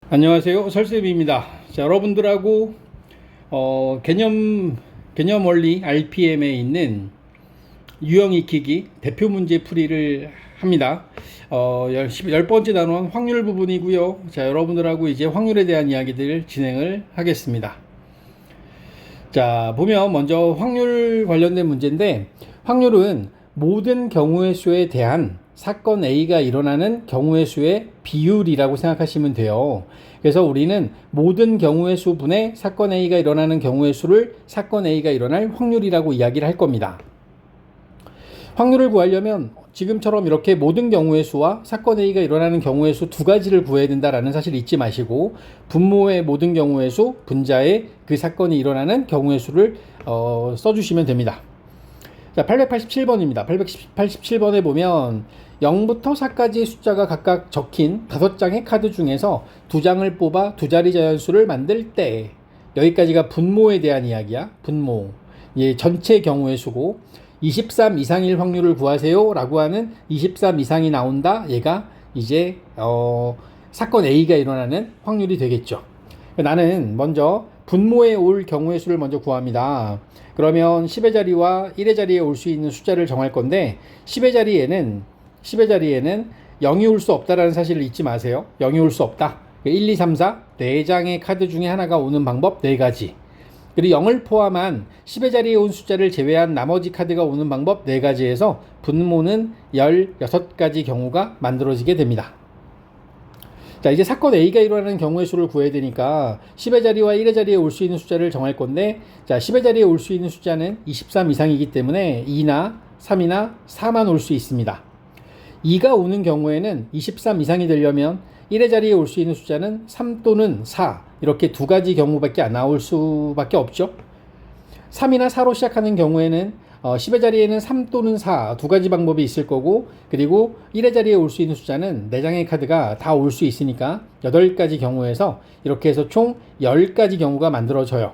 안녕하세요, 설쌤입니다. 자, 여러분들하고 개념 원리 RPM에 있는 유형 익히기 대표 문제 풀이를 합니다. 10번째 단원 확률 부분이고요. 자, 여러분들하고 이제 확률에 대한 이야기들 진행을 하겠습니다. 자, 보면 먼저 확률 관련된 문제인데, 확률은 모든 경우의 수에 대한 사건 A가 일어나는 경우의 수의 비율이라고 생각하시면 돼요. 그래서 우리는 모든 경우의 수 분의 사건 A가 일어나는 경우의 수를 사건 A가 일어날 확률이라고 이야기를 할 겁니다. 확률을 구하려면 지금처럼 이렇게 모든 경우의 수와 사건 A가 일어나는 경우의 수 두 가지를 구해야 된다라는 사실을 잊지 마시고, 분모의 모든 경우의 수, 분자의 그 사건이 일어나는 경우의 수를 써주시면 됩니다. 자, 887번입니다. 887번에 보면 0부터 4까지의 숫자가 각각 적힌 5장의 카드 중에서 2장을 뽑아 두 자리 자연수를 만들 때, 여기까지가 분모에 대한 이야기야. 분모. 전체 경우의 수고, 23 이상일 확률을 구하세요 라고 하는 23 이상이 나온다. 얘가 이제 사건 A가 일어나는 확률이 되겠죠. 나는 먼저 분모에 올 경우의 수를 먼저 구합니다. 그러면 10의 자리와 1의 자리에 올 수 있는 숫자를 정할 건데, 10의 자리에는 0이 올 수 없다라는 사실을 잊지 마세요. 0이 올 수 없다. 1, 2, 3, 4 4장의 카드 중에 하나가 오는 방법 4가지. 그리고 0을 포함한 10의 자리에 온 숫자를 제외한 나머지 카드가 오는 방법 4가지에서 분모는 16가지 경우가 만들어지게 됩니다. 자, 이제 사건 A가 일어나는 경우의 수를 구해야 되니까 10의 자리와 1의 자리에 올 수 있는 숫자를 정할 건데, 자, 10의 자리에 올 수 있는 숫자는 23 이상이기 때문에 2나 3이나 4만 올 수 있습니다. 2가 오는 경우에는 23 이상이 되려면 1의 자리에 올 수 있는 숫자는 3 또는 4, 이렇게 두 가지 경우밖에 안 나올 수밖에 없죠. 3이나 4로 시작하는 경우에는 10의 자리에는 3 또는 4 두 가지 방법이 있을 거고, 그리고 1의 자리에 올 수 있는 숫자는 4장의 카드가 다 올 수 있으니까 8가지 경우에서 이렇게 해서 총 10가지 경우가 만들어져요.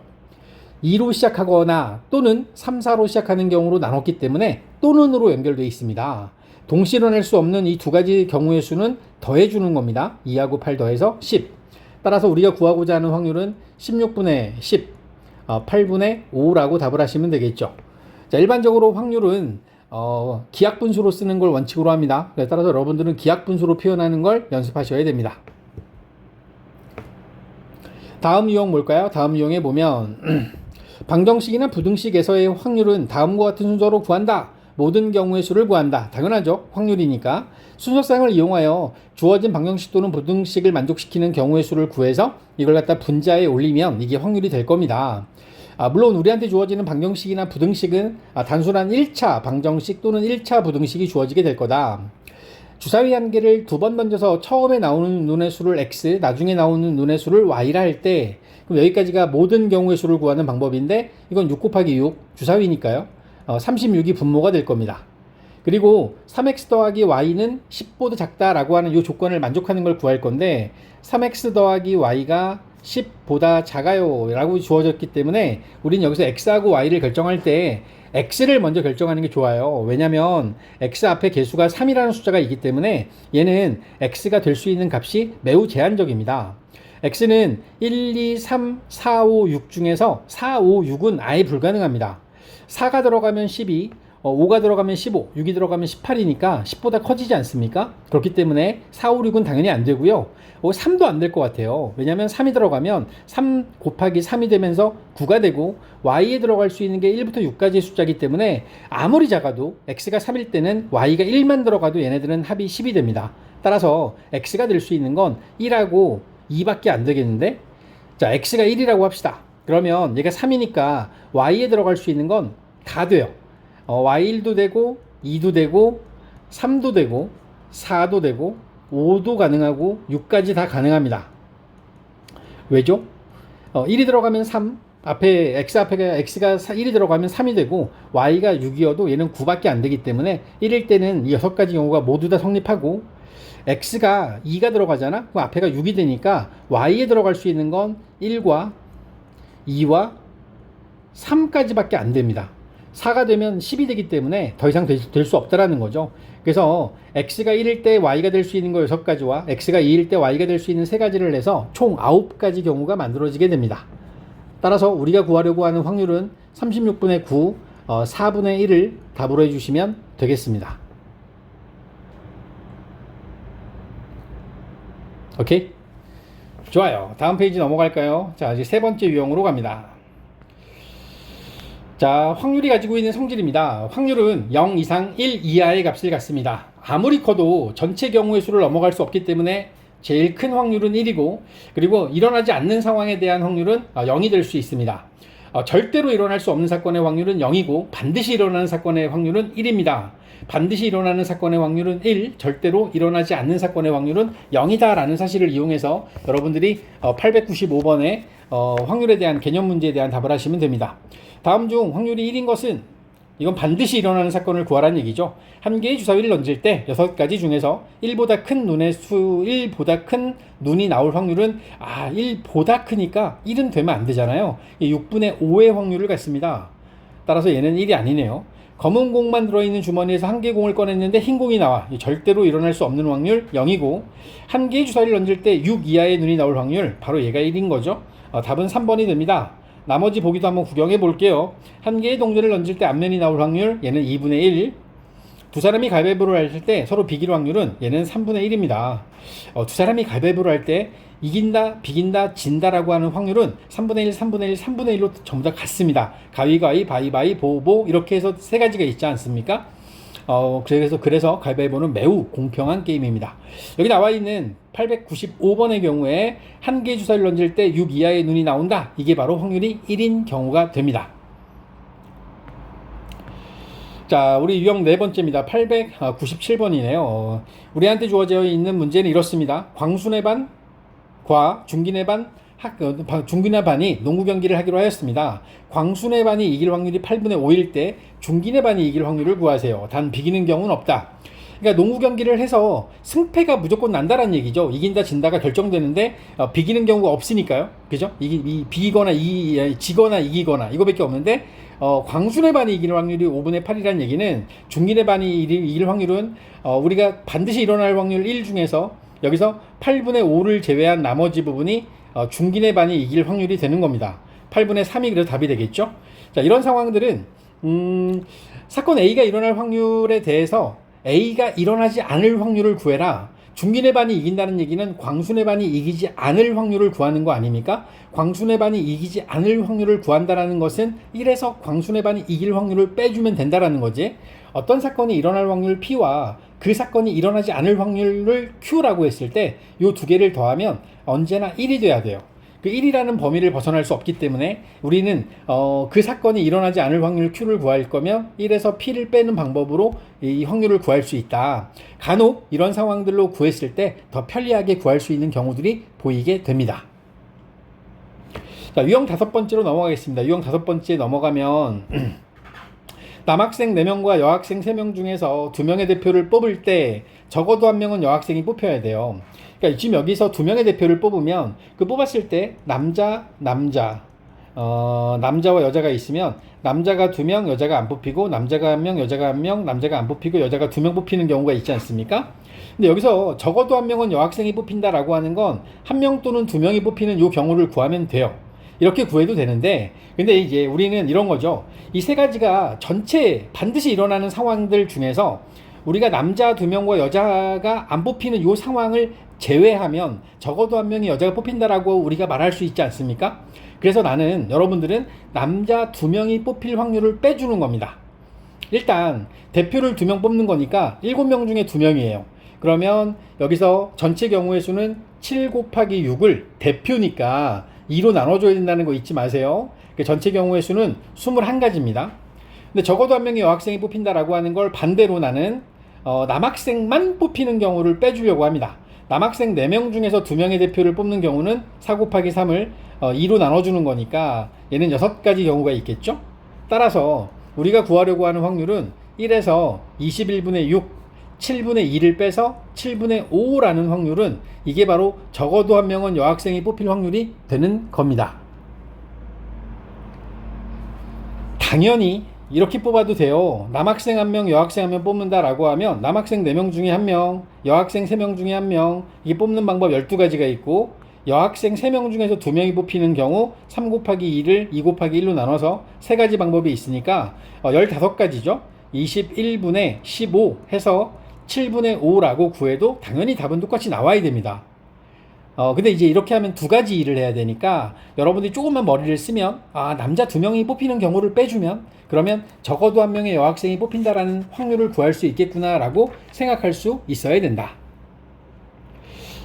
2로 시작하거나 또는 3, 4로 시작하는 경우로 나눴기 때문에 또는으로 연결되어 있습니다. 동시에 일어날 수 없는 이 두 가지 경우의 수는 더해주는 겁니다. 2하고 8 더해서 10. 따라서 우리가 구하고자 하는 확률은 16분의 10, 8분의 5라고 답을 하시면 되겠죠. 자, 일반적으로 확률은 기하분수로 쓰는 걸 원칙으로 합니다. 따라서 여러분들은 기하분수로 표현하는 걸 연습하셔야 됩니다. 다음 유형 뭘까요? 다음 유형에 보면 방정식이나 부등식에서의 확률은 다음과 같은 순서로 구한다. 모든 경우의 수를 구한다. 당연하죠. 확률이니까. 순서쌍을 이용하여 주어진 방정식 또는 부등식을 만족시키는 경우의 수를 구해서 이걸 갖다 분자에 올리면 이게 확률이 될 겁니다. 물론 우리한테 주어지는 방정식이나 부등식은 단순한 1차 방정식 또는 1차 부등식이 주어지게 될 거다. 주사위 한 개를 두 번 던져서 처음에 나오는 눈의 수를 x, 나중에 나오는 눈의 수를 y라 할 때, 그럼 여기까지가 모든 경우의 수를 구하는 방법인데, 이건 6 곱하기 6, 주사위니까요. 36이 분모가 될 겁니다. 그리고 3x 더하기 y는 10보다 작다라고 하는 이 조건을 만족하는 걸 구할 건데, 3x 더하기 y가 10보다 작아요 라고 주어졌기 때문에 우리는 여기서 x하고 y를 결정할 때 x를 먼저 결정하는 게 좋아요. 왜냐면 x 앞에 개수가 3이라는 숫자가 있기 때문에 얘는 x가 될 수 있는 값이 매우 제한적입니다. x는 1, 2, 3, 4, 5, 6 중에서 4, 5, 6은 아예 불가능합니다. 4가 들어가면 12, 5가 들어가면 15, 6이 들어가면 18이니까 10보다 커지지 않습니까? 그렇기 때문에 4, 5, 6은 당연히 안 되고요. 3도 안 될 것 같아요. 왜냐하면 3이 들어가면 3 곱하기 3이 되면서 9가 되고, y에 들어갈 수 있는 게 1부터 6까지의 숫자이기 때문에 아무리 작아도 x가 3일 때는 y가 1만 들어가도 얘네들은 합이 10이 됩니다. 따라서 x가 될 수 있는 건 1하고 2밖에 안 되겠는데, 자, x가 1이라고 합시다. 그러면 얘가 3이니까 y에 들어갈 수 있는 건 다 돼요. y1도 되고 2도 되고 3도 되고 4도 되고 5도 가능하고 6까지 다 가능합니다. 왜죠? 1이 들어가면 3, 앞에 x가 1이 들어가면 3이 되고, y가 6이어도 얘는 9밖에 안 되기 때문에 1일 때는 이 6가지 경우가 모두 다 성립하고, x가 2가 들어가잖아? 그럼 앞에가 6이 되니까 y에 들어갈 수 있는 건 1과 2와 3까지밖에 안 됩니다. 4가 되면 10이 되기 때문에 더 이상 될 수 없다라는 거죠. 그래서 x가 1일 때 y가 될 수 있는 거 6가지와 x가 2일 때 y가 될 수 있는 3가지를 내서 총 9가지 경우가 만들어지게 됩니다. 따라서 우리가 구하려고 하는 확률은 36분의 9, 4분의 1을 답으로 해주시면 되겠습니다. 오케이? 좋아요. 다음 페이지 넘어갈까요? 자, 이제 세 번째 유형으로 갑니다. 자, 확률이 가지고 있는 성질입니다. 확률은 0 이상 1 이하의 값을 갖습니다. 아무리 커도 전체 경우의 수를 넘어갈 수 없기 때문에 제일 큰 확률은 1이고, 그리고 일어나지 않는 상황에 대한 확률은 0이 될 수 있습니다. 절대로 일어날 수 없는 사건의 확률은 0이고 반드시 일어나는 사건의 확률은 1입니다. 반드시 일어나는 사건의 확률은 1, 절대로 일어나지 않는 사건의 확률은 0이다 라는 사실을 이용해서 여러분들이 895번의 확률에 대한 개념 문제에 대한 답을 하시면 됩니다. 다음 중 확률이 1인 것은, 이건 반드시 일어나는 사건을 구하라는 얘기죠. 한 개의 주사위를 던질 때 6가지 중에서 1보다 큰 눈의 수, 1보다 큰 눈이 나올 확률은 1보다 크니까 1은 되면 안 되잖아요. 6분의 5의 확률을 갖습니다. 따라서 얘는 1이 아니네요. 검은 공만 들어있는 주머니에서 한 개의 공을 꺼냈는데 흰 공이 나와. 절대로 일어날 수 없는 확률 0이고, 한 개의 주사위를 던질 때 6 이하의 눈이 나올 확률, 바로 얘가 1인 거죠. 답은 3번이 됩니다. 나머지 보기도 한번 구경해 볼게요. 한 개의 동전을 던질 때 앞면이 나올 확률, 얘는 2분의 1. 두 사람이 가위바위보를 할 때 서로 비길 확률은 얘는 3분의 1입니다. 두 사람이 가위바위보를 할 때 이긴다, 비긴다, 진다라고 하는 확률은 3분의 1, 3분의 1, 3분의 1로 전부 다 같습니다. 가위가위, 바위바위, 보보 이렇게 해서 3가지가 있지 않습니까? 그래서 가위바위보는 매우 공평한 게임입니다. 여기 나와 있는 895번의 경우에 한 개의 주사위를 던질 때 6 이하의 눈이 나온다. 이게 바로 확률이 1인 경우가 됩니다. 자, 우리 유형 네 번째입니다. 897번이네요. 우리한테 주어져 있는 문제는 이렇습니다. 광순의 반과 중긴의 반, 중긴의 반이 농구 경기를 하기로 하였습니다. 광순의 반이 이길 확률이 8분의 5일 때 중긴의 반이 이길 확률을 구하세요. 단 비기는 경우는 없다. 그러니까 농구 경기를 해서 승패가 무조건 난다라는 얘기죠. 이긴다 진다가 결정되는데 비기는 경우가 없으니까요. 그죠? 지거나 이기거나 이거밖에 없는데 광순의 반이 이길 확률이 5분의 8이라는 얘기는 중긴의 반이 이길 확률은 우리가 반드시 일어날 확률 1 중에서 여기서 8분의 5를 제외한 나머지 부분이 중긴의 반이 이길 확률이 되는 겁니다. 8분의 3이 그래서 답이 되겠죠. 자, 이런 상황들은 사건 A가 일어날 확률에 대해서 A가 일어나지 않을 확률을 구해라. 중긴의 반이 이긴다는 얘기는 광순의 반이 이기지 않을 확률을 구하는 거 아닙니까? 광순의 반이 이기지 않을 확률을 구한다는 것은 1에서 광순의 반이 이길 확률을 빼주면 된다는 거지. 어떤 사건이 일어날 확률 P와 그 사건이 일어나지 않을 확률을 Q라고 했을 때 이 두 개를 더하면 언제나 1이 돼야 돼요. 그 1이라는 범위를 벗어날 수 없기 때문에 우리는 그 사건이 일어나지 않을 확률 Q를 구할 거면 1에서 P를 빼는 방법으로 이 확률을 구할 수 있다. 간혹 이런 상황들로 구했을 때 더 편리하게 구할 수 있는 경우들이 보이게 됩니다. 자, 유형 5번째로 넘어가겠습니다. 유형 5번째 넘어가면 남학생 4명과 여학생 3명 중에서 2명의 대표를 뽑을 때 적어도 1명은 여학생이 뽑혀야 돼요. 그러니까 지금 여기서 2명의 대표를 뽑으면 그 뽑았을 때 남자와 여자가 있으면 남자가 2명, 여자가 안 뽑히고 남자가 1명, 여자가 1명, 남자가 안 뽑히고 여자가 2명 뽑히는 경우가 있지 않습니까? 근데 여기서 적어도 1명은 여학생이 뽑힌다라고 하는 건 1명 또는 2명이 뽑히는 이 경우를 구하면 돼요. 이렇게 구해도 되는데, 근데 이제 우리는 이런 거죠. 이 3가지가 전체 반드시 일어나는 상황들 중에서 우리가 남자 2명과 여자가 안 뽑히는 이 상황을 제외하면 적어도 1명이 여자가 뽑힌다라고 우리가 말할 수 있지 않습니까? 그래서 나는, 여러분들은 남자 2명이 뽑힐 확률을 빼주는 겁니다. 일단 대표를 2명 뽑는 거니까 7명 중에 2명이에요. 그러면 여기서 전체 경우의 수는 7 곱하기 6을 대표니까 2로 나눠줘야 된다는 거 잊지 마세요. 전체 경우의 수는 21가지입니다. 근데 적어도 1명의 여학생이 뽑힌다라고 하는 걸 반대로 나는 남학생만 뽑히는 경우를 빼주려고 합니다. 남학생 4명 중에서 2명의 대표를 뽑는 경우는 4 곱하기 3을 2로 나눠주는 거니까 얘는 6가지 경우가 있겠죠? 따라서 우리가 구하려고 하는 확률은 1에서 21분의 6, 7분의 2를 빼서 7분의 5라는 확률은 이게 바로 적어도 1명은 여학생이 뽑힐 확률이 되는 겁니다. 당연히 이렇게 뽑아도 돼요. 남학생 1명, 여학생 1명 뽑는다라고 하면 남학생 4명 중에 1명, 여학생 3명 중에 1명, 이게 뽑는 방법 12가지가 있고, 여학생 3명 중에서 2명이 뽑히는 경우 3 곱하기 2를 2 곱하기 1로 나눠서 3가지 방법이 있으니까 15가지죠. 21분의 15 해서 7분의 5라고 구해도 당연히 답은 똑같이 나와야 됩니다. 근데 이제 이렇게 하면 2가지 일을 해야 되니까 여러분들이 조금만 머리를 쓰면, 남자 2명이 뽑히는 경우를 빼주면 그러면 적어도 1명의 여학생이 뽑힌다라는 확률을 구할 수 있겠구나라고 생각할 수 있어야 된다.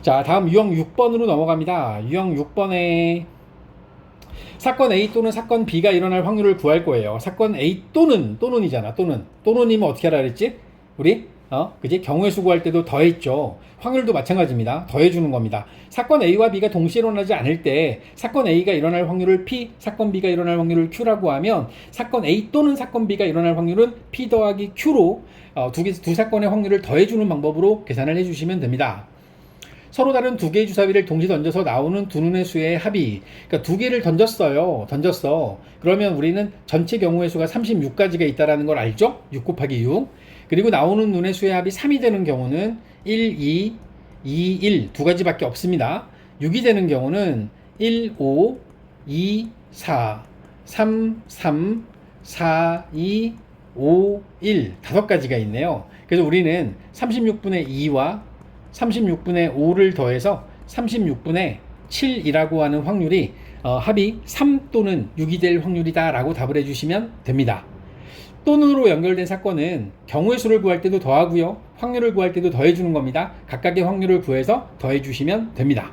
자, 다음 유형 6번으로 넘어갑니다. 유형 6번에 사건 A 또는 사건 B가 일어날 확률을 구할 거예요. 사건 A 또는이잖아. 또는이면 어떻게 하라 그랬지? 우리 그지? 경우의 수 구할 때도 더했죠. 확률도 마찬가지입니다. 더해주는 겁니다. 사건 A와 B가 동시에 일어나지 않을 때 사건 A가 일어날 확률을 P, 사건 B가 일어날 확률을 Q라고 하면 사건 A 또는 사건 B가 일어날 확률은 P 더하기 Q로 두 사건의 확률을 더해주는 방법으로 계산을 해주시면 됩니다. 서로 다른 2개의 주사위를 동시에 던져서 나오는 두 눈의 수의 합이, 그러니까 2개를 던졌어. 그러면 우리는 전체 경우의 수가 36가지가 있다는 걸 알죠? 6 곱하기 6. 그리고 나오는 눈의 수의 합이 3이 되는 경우는 1, 2, 2, 1 두 가지밖에 없습니다. 6이 되는 경우는 1, 5, 2, 4, 3, 3, 4, 2, 5, 1 5가지가 있네요. 그래서 우리는 36분의 2와 36분의 5를 더해서 36분의 7이라고 하는 확률이 합이 3 또는 6이 될 확률이다 라고 답을 해주시면 됩니다. 또는으로 연결된 사건은 경우의 수를 구할 때도 더하고요, 확률을 구할 때도 더해주는 겁니다. 각각의 확률을 구해서 더해주시면 됩니다.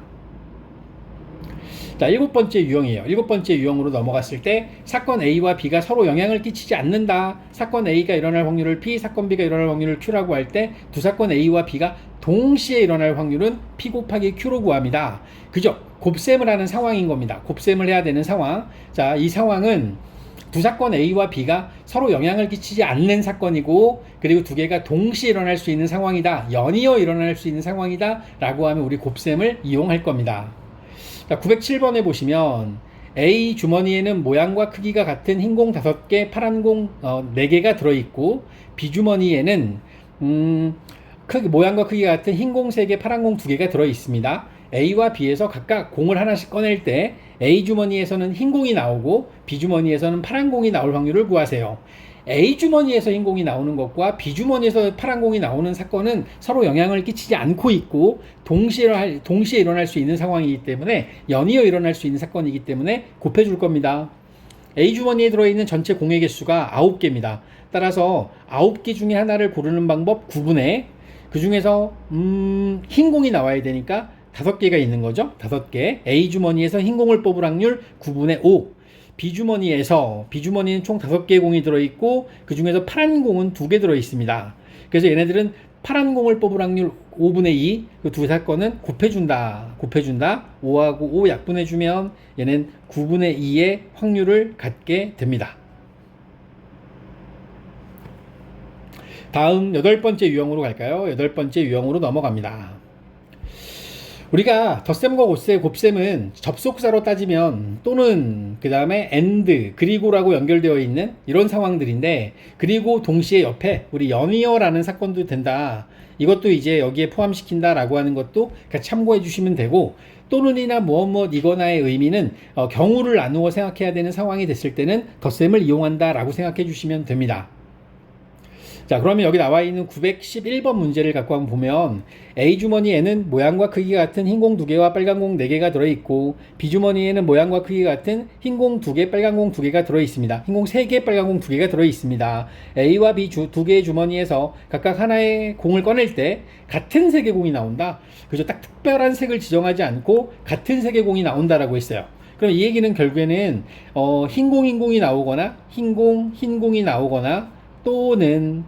자, 7번째 유형이에요. 7번째 유형으로 넘어갔을 때 사건 A와 B가 서로 영향을 끼치지 않는다. 사건 A가 일어날 확률을 P, 사건 B가 일어날 확률을 Q라고 할 때 두 사건 A와 B가 동시에 일어날 확률은 P 곱하기 Q로 구합니다. 그죠? 곱셈을 하는 상황인 겁니다. 곱셈을 해야 되는 상황. 자, 이 상황은 두 사건 A와 B가 서로 영향을 끼치지 않는 사건이고, 그리고 두 개가 동시에 일어날 수 있는 상황이다. 연이어 일어날 수 있는 상황이다 라고 하면 우리 곱셈을 이용할 겁니다. 자, 907번에 보시면 A 주머니에는 모양과 크기가 같은 흰 공 5개, 파란 공 4개가 들어있고, B 주머니에는 모양과 크기가 같은 흰 공 3개, 파란 공 2개가 들어있습니다. A와 B에서 각각 공을 하나씩 꺼낼 때 A 주머니에서는 흰 공이 나오고 B 주머니에서는 파란 공이 나올 확률을 구하세요. A 주머니에서 흰 공이 나오는 것과 B 주머니에서 파란 공이 나오는 사건은 서로 영향을 끼치지 않고 있고 동시에 일어날 수 있는 상황이기 때문에, 연이어 일어날 수 있는 사건이기 때문에 곱해줄 겁니다. A 주머니에 들어있는 전체 공의 개수가 9개입니다. 따라서 9개 중에 하나를 고르는 방법 9분의, 그 중에서 흰 공이 나와야 되니까 5개가 있는 거죠. 5개. A 주머니에서 흰 공을 뽑을 확률 9분의 5. B 주머니는 총 5개의 공이 들어있고 그 중에서 파란 공은 2개 들어있습니다. 그래서 얘네들은 파란 공을 뽑을 확률 5분의 2, 그 두 사건은 곱해준다. 5하고 5 약분해주면 얘는 9분의 2의 확률을 갖게 됩니다. 다음 8번째 유형으로 갈까요? 8번째 유형으로 넘어갑니다. 우리가 덧셈과 곱셈은 접속사로 따지면 또는 그 다음에 and 그리고라고 연결되어 있는 이런 상황들인데, 그리고 동시에 옆에 우리 연이어라는 사건도 된다. 이것도 이제 여기에 포함시킨다 라고 하는 것도 같이 참고해 주시면 되고, 또는이나 무엇 이거나의 의미는 경우를 나누어 생각해야 되는 상황이 됐을 때는 덧셈을 이용한다 라고 생각해 주시면 됩니다. 자, 그러면 여기 나와 있는 911번 문제를 갖고 한번 보면 A 주머니에는 모양과 크기가 같은 흰 공 2개와 빨간 공 4개가 들어있고, B 주머니에는 모양과 크기가 같은 흰 공 2개, 빨간 공 2개가 들어있습니다. 흰 공 3개, 빨간 공 2개가 들어있습니다. A와 B 두 개의 주머니에서 각각 하나의 공을 꺼낼 때 같은 색의 공이 나온다. 그죠? 딱 특별한 색을 지정하지 않고 같은 색의 공이 나온다라고 했어요. 그럼 이 얘기는 결국에는 흰 공이 나오거나 흰 공이 나오거나 또는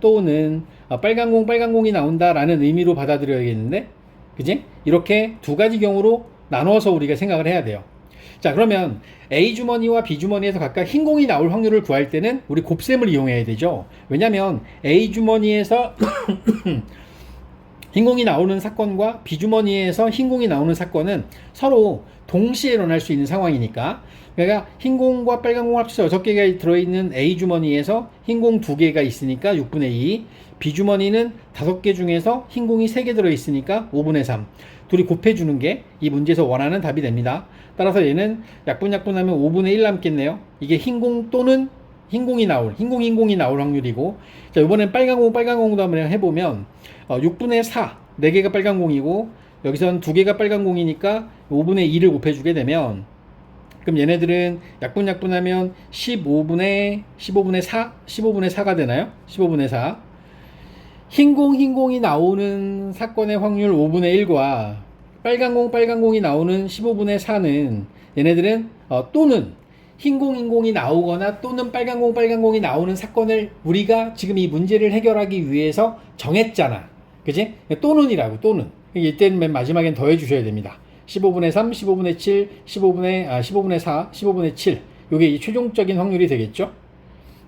빨간 공이 나온다라는 의미로 받아들여야겠는데, 그지? 이렇게 두 가지 경우로 나눠서 우리가 생각을 해야 돼요. 자, 그러면 A 주머니와 B 주머니에서 각각 흰 공이 나올 확률을 구할 때는 우리 곱셈을 이용해야 되죠. 왜냐면 A 주머니에서 흰공이 나오는 사건과 비주머니에서 흰공이 나오는 사건은 서로 동시에 일어날 수 있는 상황이니까, 그러니까 흰공과 빨간공 합쳐서 6개가 들어있는 A주머니에서 흰공 2개가 있으니까 6분의 2, B주머니는 5개 중에서 흰공이 3개 들어있으니까 5분의 3. 둘이 곱해주는 게 이 문제에서 원하는 답이 됩니다. 따라서 얘는 약분하면 5분의 1 남겠네요. 이게 흰공 또는 흰공이 나올 확률이고, 자, 이번엔 빨간공도 한번 해보면 6분의 4, 4개가 빨간공이고 여기선 2개가 빨간공이니까 5분의 2를 곱해주게 되면, 그럼 얘네들은 약분하면 15분의 4가 되나요? 15분의 4. 흰공이 나오는 사건의 확률 5분의 1과 빨간공이 나오는 15분의 4는 얘네들은 또는 흰공이 나오거나 또는 빨간공이 나오는 사건을 우리가 지금 이 문제를 해결하기 위해서 정했잖아. 그지? 또는이라고, 또는. 이때는 맨 마지막엔 더해 주셔야 됩니다. 15분의 3, 15분의 7, 15분의 4, 15분의 7. 요게 이 최종적인 확률이 되겠죠?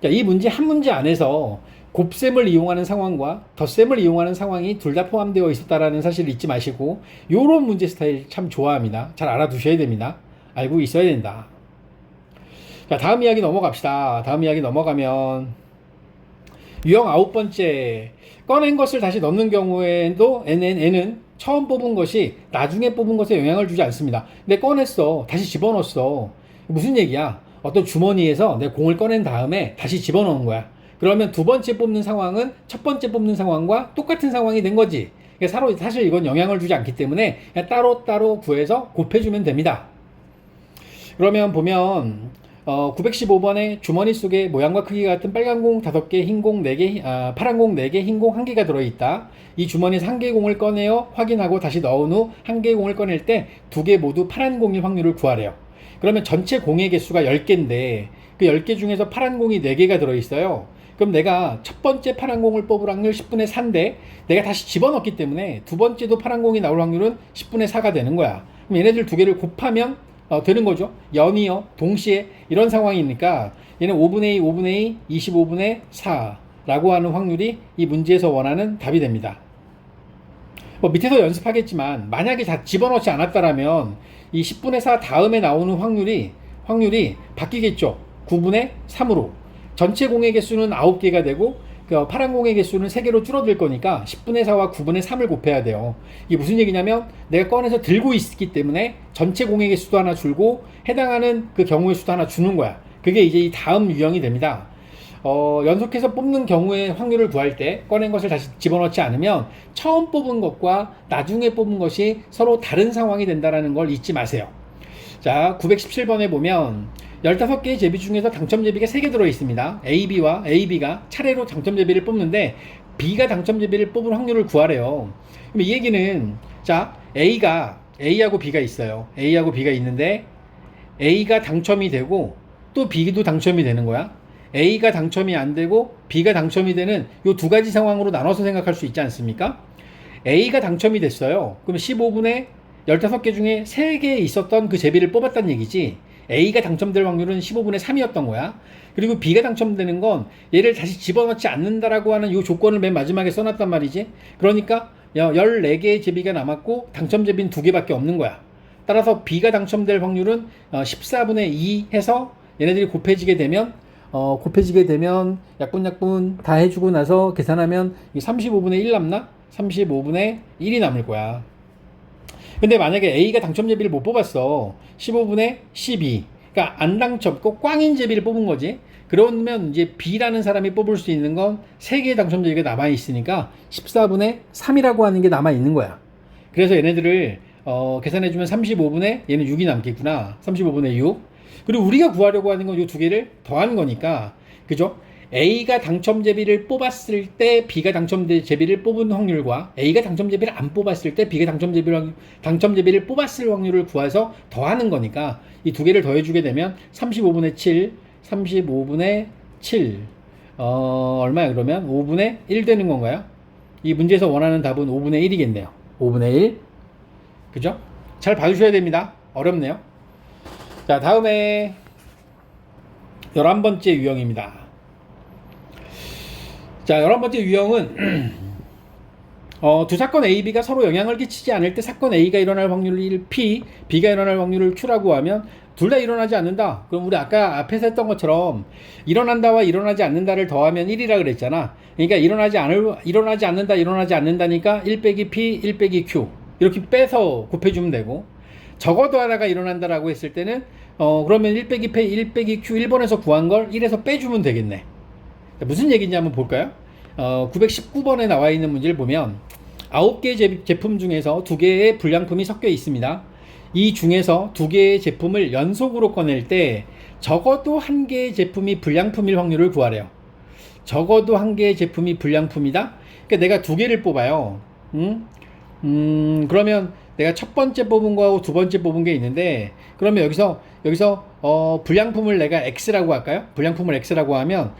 자, 이 문제 한 문제 안에서 곱셈을 이용하는 상황과 덧셈을 이용하는 상황이 둘 다 포함되어 있었다라는 사실을 잊지 마시고, 요런 문제 스타일 참 좋아합니다. 잘 알아두셔야 됩니다. 알고 있어야 된다. 자, 다음 이야기 넘어갑시다. 다음 이야기 넘어가면 유형 9번째, 꺼낸 것을 다시 넣는 경우에도 n은 처음 뽑은 것이 나중에 뽑은 것에 영향을 주지 않습니다. 근데 꺼냈어, 다시 집어넣었어. 무슨 얘기야? 어떤 주머니에서 내 공을 꺼낸 다음에 다시 집어넣은 거야. 그러면 두 번째 뽑는 상황은 첫 번째 뽑는 상황과 똑같은 상황이 된 거지. 사실 이건 영향을 주지 않기 때문에 그냥 따로따로 구해서 곱해주면 됩니다. 그러면 보면 915번에 주머니 속에 모양과 크기가 같은 빨간 공 5개, 흰 공 4개, 파란 공 4개, 흰 공 1개가 들어있다. 이 주머니에서 1개의 공을 꺼내어 확인하고 다시 넣은 후 1개의 공을 꺼낼 때 2개 모두 파란 공일 확률을 구하래요. 그러면 전체 공의 개수가 10개인데 그 10개 중에서 파란 공이 4개가 들어있어요. 그럼 내가 첫 번째 파란 공을 뽑을 확률 10분의 4인데 내가 다시 집어넣기 때문에 두 번째도 파란 공이 나올 확률은 10분의 4가 되는 거야. 그럼 얘네들 두 개를 곱하면 되는 거죠. 연이어, 동시에 이런 상황이니까 얘는 5분의 2, 5분의 2, 25분의 4라고 하는 확률이 이 문제에서 원하는 답이 됩니다. 밑에서 연습하겠지만 만약에 다 집어넣지 않았다라면 이 10분의 4 다음에 나오는 확률이 바뀌겠죠. 9분의 3으로. 전체 공의 개수는 9개가 되고 파란 공의 개수는 3개로 줄어들 거니까 10분의 4와 9분의 3을 곱해야 돼요. 이게 무슨 얘기냐면 내가 꺼내서 들고 있기 때문에 전체 공의 개수도 하나 줄고 해당하는 그 경우의 수도 하나 주는 거야. 그게 이제 이 다음 유형이 됩니다. 연속해서 뽑는 경우의 확률을 구할 때 꺼낸 것을 다시 집어넣지 않으면 처음 뽑은 것과 나중에 뽑은 것이 서로 다른 상황이 된다는 걸 잊지 마세요. 자, 917번에 보면 15개의 제비 중에서 당첨 제비가 3개 들어있습니다. A가 차례로 당첨 제비를 뽑는데 B가 당첨 제비를 뽑을 확률을 구하래요. 그럼 이 얘기는, 자, A하고 B가 있어요. A하고 B가 있는데 A가 당첨이 되고 또 B도 당첨이 되는 거야. A가 당첨이 안 되고 B가 당첨이 되는 이 두 가지 상황으로 나눠서 생각할 수 있지 않습니까? A가 당첨이 됐어요. 그럼 15분의 15개 중에 3개 있었던 그 제비를 뽑았다는 얘기지. A가 당첨될 확률은 15분의 3이었던 거야. 그리고 B가 당첨되는 건 얘를 다시 집어넣지 않는다라고 하는 이 조건을 맨 마지막에 써놨단 말이지. 그러니까 14개의 제비가 남았고 당첨 제비는 2개밖에 없는 거야. 따라서 B가 당첨될 확률은 14분의 2 해서 얘네들이 곱해지게 되면 약분 다 해주고 나서 계산하면 35분의 1 남나? 35분의 1이 남을 거야. 근데 만약에 A가 당첨 제비를 못 뽑았어. 15분의 12. 그러니까 안 당첨, 꼭 꽝인 제비를 뽑은 거지. 그러면 이제 B라는 사람이 뽑을 수 있는 건 3개의 당첨 제비가 남아있으니까 14분의 3이라고 하는 게 남아있는 거야. 그래서 얘네들을 계산해주면 35분의, 얘는 6이 남겠구나. 35분의 6. 그리고 우리가 구하려고 하는 건 이 두 개를 더하는 거니까, 그죠? A가 당첨 제비를 뽑았을 때 B가 당첨 제비를 뽑은 확률과 A가 당첨 제비를 안 뽑았을 때 B가 당첨 제비를 뽑았을 확률을 구해서 더하는 거니까 이 두 개를 더해주게 되면 35분의 7 얼마야 그러면? 5분의 1 되는 건가요? 이 문제에서 원하는 답은 5분의 1이겠네요. 5분의 1. 그죠? 잘 봐주셔야 됩니다. 어렵네요. 자, 다음에 11번째 유형입니다. 자, 11번째 유형은 두 사건 A, B가 서로 영향을 끼치지 않을 때 사건 A가 일어날 확률을 P, B가 일어날 확률을 Q라고 하면 둘 다 일어나지 않는다. 그럼 우리 아까 앞에서 했던 것처럼 일어난다와 일어나지 않는다를 더하면 1이라 그랬잖아. 그러니까 일어나지 않는다, 일어나지 않는다니까 1 빼기 P, 1 빼기 Q 이렇게 빼서 곱해주면 되고, 적어도 하나가 일어난다라고 했을 때는 그러면 1 빼기 P, 1 빼기 Q 1번에서 구한 걸 1에서 빼주면 되겠네. 무슨 얘기인지 한번 볼까요? 919번에 나와 있는 문제를 보면 9개의 제품 중에서 2개의 불량품이 섞여 있습니다. 이 중에서 2개의 제품을 연속으로 꺼낼 때 적어도 1개의 제품이 불량품일 확률을 구하래요. 적어도 1개의 제품이 불량품이다? 그러니까 내가 2개를 뽑아요. 그러면 내가 첫 번째 뽑은 거하고 두 번째 뽑은 게 있는데, 그러면 여기서 불량품을 내가 X라고 할까요? 불량품을 X라고 하면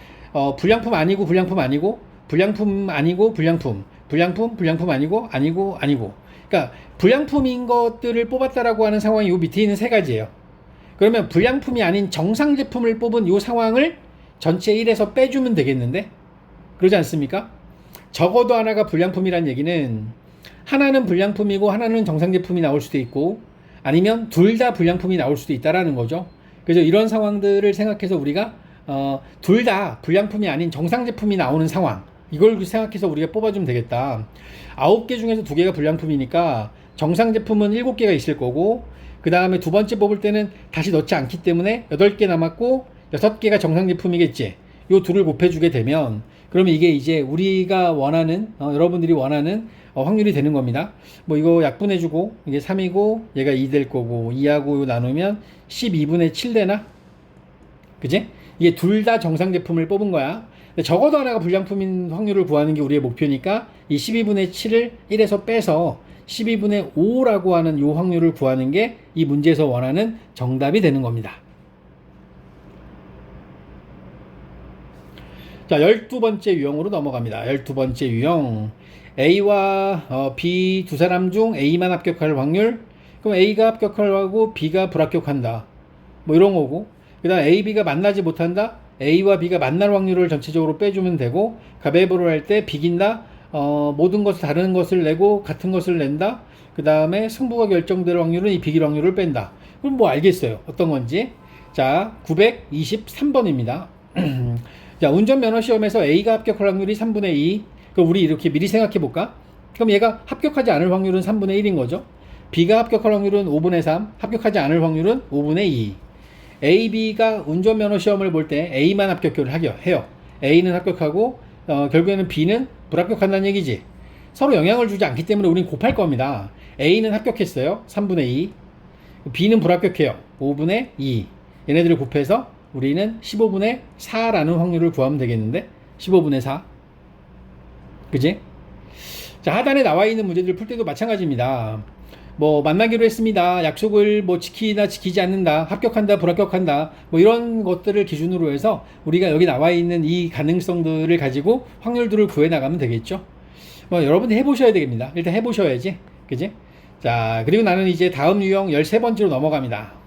불량품 아니고 불량품 아니고 불량품 아니고 불량품 아니고. 그러니까 불량품인 것들을 뽑았다라고 하는 상황이 요 밑에 있는 세 가지예요. 그러면 불량품이 아닌 정상 제품을 뽑은 요 상황을 전체 1에서 빼주면 되겠는데, 그러지 않습니까? 적어도 하나가 불량품이란 얘기는 하나는 불량품이고 하나는 정상 제품이 나올 수도 있고, 아니면 둘 다 불량품이 나올 수도 있다라는 거죠. 그래서 이런 상황들을 생각해서 우리가 둘 다 불량품이 아닌 정상 제품이 나오는 상황, 이걸 생각해서 우리가 뽑아주면 되겠다. 9개 중에서 2개가 불량품이니까 정상 제품은 7개가 있을 거고, 그 다음에 두 번째 뽑을 때는 다시 넣지 않기 때문에 8개 남았고 6개가 정상 제품이겠지. 요 둘을 곱해주게 되면, 그러면 이게 이제 우리가 원하는 여러분들이 원하는 확률이 되는 겁니다. 뭐 이거 약분해주고 이게 3이고 얘가 2 될 거고, 2하고 나누면 12분의 7 되나? 그지? 이게 둘 다 정상 제품을 뽑은 거야. 적어도 하나가 불량품인 확률을 구하는 게 우리의 목표니까 이 12분의 7을 1에서 빼서 12분의 5라고 하는 이 확률을 구하는 게 이 문제에서 원하는 정답이 되는 겁니다. 자, 12번째 유형으로 넘어갑니다. 12번째 유형. A와 B 두 사람 중 A만 합격할 확률. 그럼 A가 합격하고 B가 불합격한다. 뭐 이런 거고. 그 다음 A, B가 만나지 못한다. A와 B가 만날 확률을 전체적으로 빼주면 되고, 가위바위보를 할 때 비긴다. 모든 것을 다른 것을 내고 같은 것을 낸다. 그 다음에 승부가 결정될 확률은 이 비길 확률을 뺀다. 그럼 뭐 알겠어요. 어떤 건지. 자, 923번입니다. 자, 운전면허 시험에서 A가 합격할 확률이 3분의 2. 그럼 우리 이렇게 미리 생각해 볼까? 그럼 얘가 합격하지 않을 확률은 3분의 1인 거죠. B가 합격할 확률은 5분의 3, 합격하지 않을 확률은 5분의 2. A, B가 운전면허 시험을 볼 때 A만 합격을 해요. A는 합격하고 결국에는 B는 불합격한다는 얘기지. 서로 영향을 주지 않기 때문에 우린 곱할 겁니다. A는 합격했어요. 3분의 2. B는 불합격해요. 5분의 2. 얘네들을 곱해서 우리는 15분의 4라는 확률을 구하면 되겠는데, 15분의 4. 그지? 자, 하단에 나와 있는 문제들 풀 때도 마찬가지입니다. 뭐 만나기로 했습니다. 약속을 뭐 지키나 지키지 않는다. 합격한다, 불합격한다. 뭐 이런 것들을 기준으로 해서 우리가 여기 나와 있는 이 가능성들을 가지고 확률들을 구해 나가면 되겠죠. 뭐 여러분이 해보셔야 되겠습니다. 일단 해보셔야지. 그지? 자, 그리고 나는 이제 다음 유형 13번째로 넘어갑니다.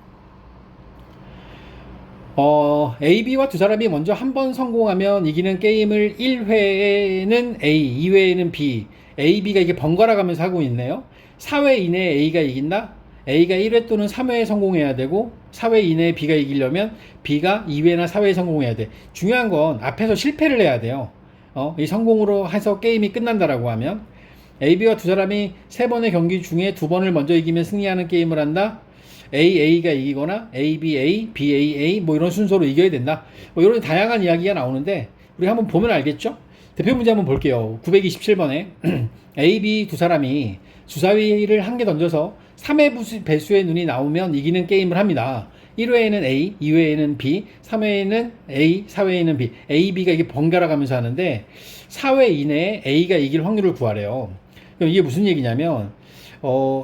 A, B와 두 사람이 먼저 한 번 성공하면 이기는 게임을 1회에는 A, 2회에는 B, A, B가 이게 번갈아 가면서 하고 있네요. 4회 이내에 A가 이긴다? A가 1회 또는 3회에 성공해야 되고, 4회 이내에 B가 이기려면 B가 2회나 4회에 성공해야 돼. 중요한 건 앞에서 실패를 해야 돼요. 이 성공으로 해서 게임이 끝난다라고 하면, A, B와 두 사람이 3번의 경기 중에 2번을 먼저 이기면 승리하는 게임을 한다? A가 이기거나 A, B, 뭐 이런 순서로 이겨야 된다. 뭐 이런 다양한 이야기가 나오는데, 우리 한번 보면 알겠죠? 대표 문제 한번 볼게요. 927번에 A, B 두 사람이 주사위를 한 개 던져서 3회 배수의 눈이 나오면 이기는 게임을 합니다. 1회에는 A, 2회에는 B, 3회에는 A, 4회에는 B. A, B가 이게 번갈아 가면서 하는데 4회 이내에 A가 이길 확률을 구하래요. 그럼 이게 무슨 얘기냐면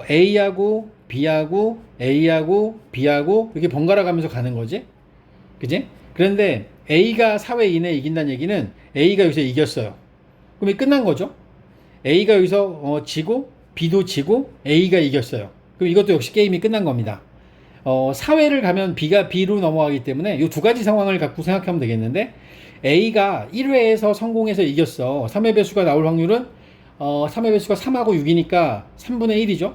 A하고 B하고 A하고 B하고 이렇게 번갈아 가면서 가는 거지. 그지? 그런데 A가 4회 이내에 이긴다는 얘기는 A가 여기서 이겼어요. 그럼 끝난 거죠. A가 여기서 지고 B도 지고 A가 이겼어요. 그럼 이것도 역시 게임이 끝난 겁니다. 4회를 가면 B가 B로 넘어가기 때문에 이 두 가지 상황을 갖고 생각하면 되겠는데, A가 1회에서 성공해서 이겼어. 3회 배수가 나올 확률은 3의 배수가 3하고 6이니까 3분의 1이죠.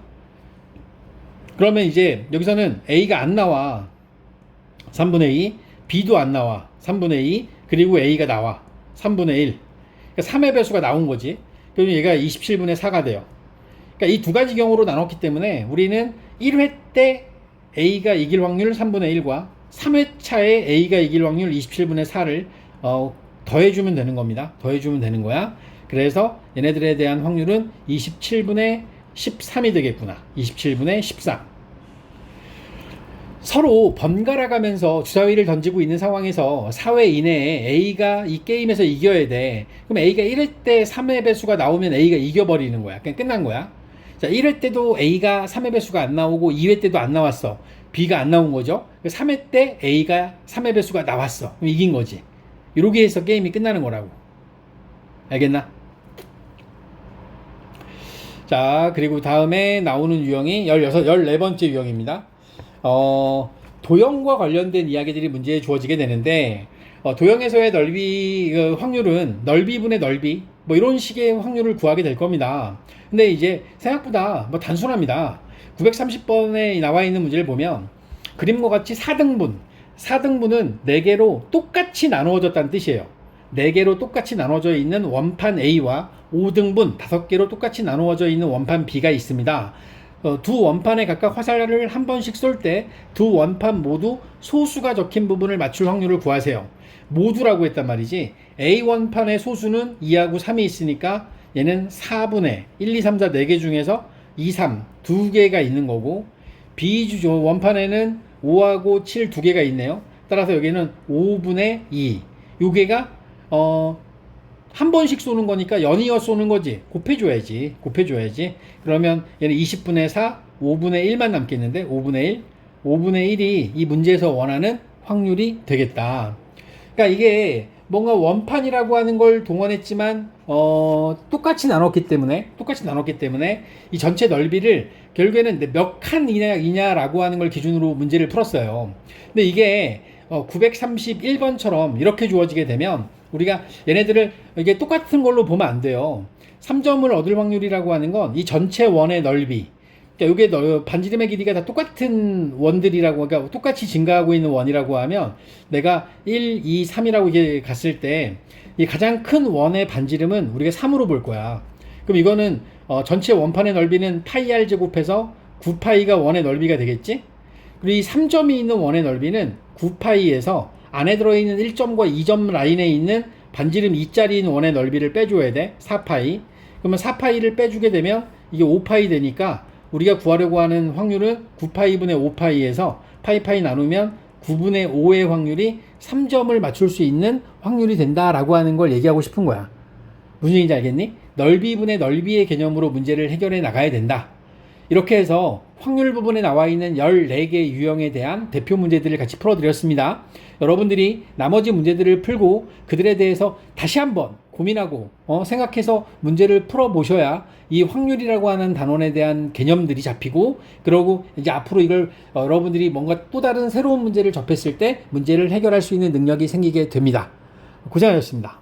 그러면 이제 여기서는 A가 안 나와. 3분의 2, B도 안 나와. 3분의 2, 그리고 A가 나와. 3분의 1. 그러니까 3의 배수가 나온 거지. 그러면 얘가 27분의 4가 돼요. 그러니까 이 두 가지 경우로 나눴기 때문에 우리는 1회 때 A가 이길 확률 3분의 1과 3회차에 A가 이길 확률 27분의 4를 더해주면 되는 겁니다. 더해주면 되는 거야. 그래서 얘네들에 대한 확률은 27분의 13이 되겠구나. 27분의 13. 서로 번갈아 가면서 주사위를 던지고 있는 상황에서 4회 이내에 A가 이 게임에서 이겨야 돼. 그럼 A가 1회 때 3의 배수가 나오면 A가 이겨버리는 거야. 그냥 끝난 거야. 자, 1회 때도 A가 3의 배수가 안 나오고 2회 때도 안 나왔어. B가 안 나온 거죠. 3회 때 A가 3의 배수가 나왔어. 그럼 이긴 거지. 이렇게 해서 게임이 끝나는 거라고. 알겠나? 자, 그리고 다음에 나오는 유형이 14번째 유형입니다. 도형과 관련된 이야기들이 문제에 주어지게 되는데, 도형에서의 넓이, 확률은 넓이분의 넓이, 뭐 이런 식의 확률을 구하게 될 겁니다. 근데 이제 생각보다 뭐 단순합니다. 930번에 나와 있는 문제를 보면, 그림과 같이 4등분, 4등분은 4개로 똑같이 나누어졌다는 뜻이에요. 4개로 똑같이 나눠져 있는 원판 A와 5등분 5개로 똑같이 나누어져 있는 원판 B가 있습니다. 두 원판에 각각 화살을 한 번씩 쏠 때 두 원판 모두 소수가 적힌 부분을 맞출 확률을 구하세요. 모두라고 했단 말이지. A 원판의 소수는 2하고 3이 있으니까 얘는 4분의 1, 2, 3, 4 4개 중에서 2, 3 2개가 있는 거고, B 원판에는 5하고 7 2개가 있네요. 따라서 여기는 5분의 2. 요게가 한 번씩 쏘는 거니까 연이어 쏘는 거지. 곱해줘야지. 그러면 얘는 20분의 4, 5분의 1만 남겠는데 5분의 1, 5분의 1이 이 문제에서 원하는 확률이 되겠다. 그러니까 이게 뭔가 원판이라고 하는 걸 동원했지만 똑같이 나눴기 때문에 이 전체 넓이를 결국에는 몇 칸 이냐라고 하는 걸 기준으로 문제를 풀었어요. 근데 이게 931번처럼 이렇게 주어지게 되면 우리가 얘네들을 이게 똑같은 걸로 보면 안 돼요. 3점을 얻을 확률이라고 하는 건 이 전체 원의 넓이, 그러니까 이게 반지름의 길이가 다 똑같은 원들이라고, 그러니까 똑같이 증가하고 있는 원이라고 하면 내가 1, 2, 3이라고 이게 갔을 때 이 가장 큰 원의 반지름은 우리가 3으로 볼 거야. 그럼 이거는 전체 원판의 넓이는 파이 r 제곱해서 9파이가 원의 넓이가 되겠지? 그리고 이 3점이 있는 원의 넓이는 9파이에서 안에 들어있는 1점과 2점 라인에 있는 반지름 2짜리인 원의 넓이를 빼줘야 돼. 4파이. 그러면 4파이를 빼주게 되면 이게 5파이 되니까 우리가 구하려고 하는 확률은 9파이분의 5파이에서 파이 나누면 9분의 5의 확률이 3점을 맞출 수 있는 확률이 된다라고 하는 걸 얘기하고 싶은 거야. 무슨 얘기인지 알겠니? 넓이분의 넓이의 개념으로 문제를 해결해 나가야 된다. 이렇게 해서 확률 부분에 나와 있는 14개 유형에 대한 대표 문제들을 같이 풀어드렸습니다. 여러분들이 나머지 문제들을 풀고 그들에 대해서 다시 한번 고민하고 생각해서 문제를 풀어보셔야 이 확률이라고 하는 단원에 대한 개념들이 잡히고, 그러고 이제 앞으로 이걸 여러분들이 뭔가 또 다른 새로운 문제를 접했을 때 문제를 해결할 수 있는 능력이 생기게 됩니다. 고생하셨습니다.